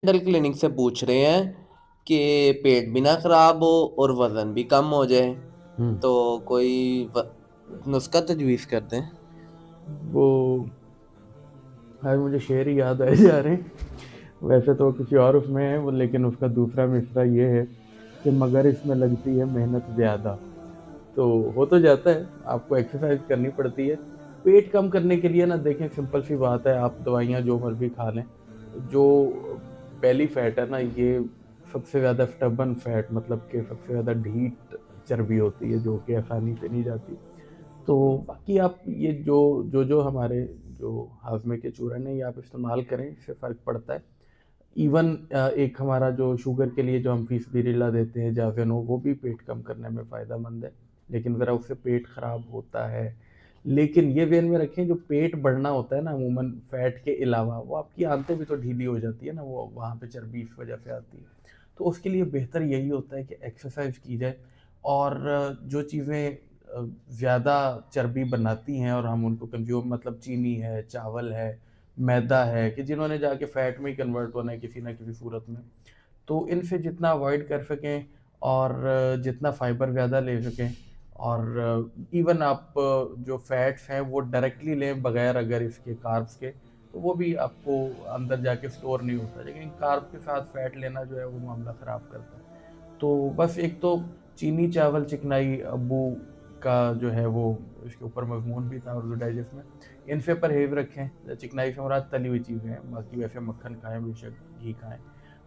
Dental clinic से पूछ रहे हैं कि पेट भी ना खराब हो और वजन भी कम हो जाए, हम्म। तो कोई नुस्खा तजवीज़ कर दें। वो आज मुझे शेर ही याद आए जा रहे हैं। वैसे तो किसी और उसमें है वो, लेकिन उसका दूसरा मिसरा ये है कि मगर इसमें लगती है मेहनत ज़्यादा। तो हो तो जाता है, आपको एक्सरसाइज करनी पड़ती है। पेट कम करने के लिए ना देखें, सिंपल सी बात है, आप दवाइयाँ जो मर्जी खा लें, जो बेली फैट है ना, ये सबसे ज़्यादा स्टबन फैट, मतलब कि सबसे ज़्यादा ढीठ चर्बी होती है जो कि आसानी से नहीं जाती। तो बाकी आप ये जो हमारे जो हाजमे के चूरन है, ये आप इस्तेमाल करें, इससे फ़र्क पड़ता है। इवन एक हमारा जो शुगर के लिए जो हम फीसबीरिल्ला देते हैं, जावेनो, वो भी पेट कम करने में फ़ायदेमंद है, लेकिन ज़रा उससे पेट ख़राब होता है। लेकिन ये ध्यान में रखें, जो पेट बढ़ना होता है ना अमूमन फैट के अलावा, वो आपकी आंतें भी तो ढीली हो जाती है ना, वो वहाँ पे चर्बी इस वजह से आती है। तो उसके लिए बेहतर यही होता है कि एक्सरसाइज की जाए, और जो चीज़ें ज़्यादा चर्बी बनाती हैं और हम उनको कंज्यूम, मतलब चीनी है, चावल है, मैदा है, कि जिन्होंने जाके फैट में ही कन्वर्ट होना है किसी ना किसी सूरत में, तो इनसे जितना अवॉइड कर सकें और जितना फाइबर ज़्यादा ले सकें, और इवन आप जो फैट्स हैं वो डायरेक्टली लें बगैर अगर इसके कार्ब्स के, तो वो भी आपको अंदर जाके स्टोर नहीं होता, लेकिन कार्ब के साथ फैट लेना जो है वो मामला ख़राब करता है। तो बस एक तो चीनी, चावल, चिकनाई, अब्बू का जो है वो इसके ऊपर मज़मून भी था उर्दू डाइजेस्ट में, इनसे परहेज़ रखें। चिकनाई से मुराद तली हुई चीज़ें हैं, बाकी वैसे मक्खन खाएँ, बेशक घी खाएँ।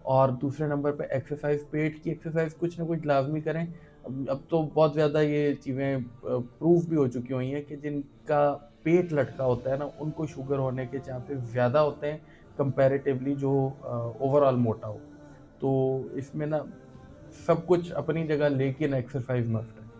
और दूसरे नंबर पे एक्सरसाइज, पेट की एक्सरसाइज कुछ ना कुछ लाज़मी करें। अब तो बहुत ज़्यादा ये चीज़ें प्रूव भी हो चुकी हुई हैं कि जिनका पेट लटका होता है ना, उनको शुगर होने के चांसेस ज़्यादा होते हैं कंपैरेटिवली जो ओवरऑल मोटा हो। तो इसमें ना सब कुछ अपनी जगह, लेकिन एक्सरसाइज मस्ट है।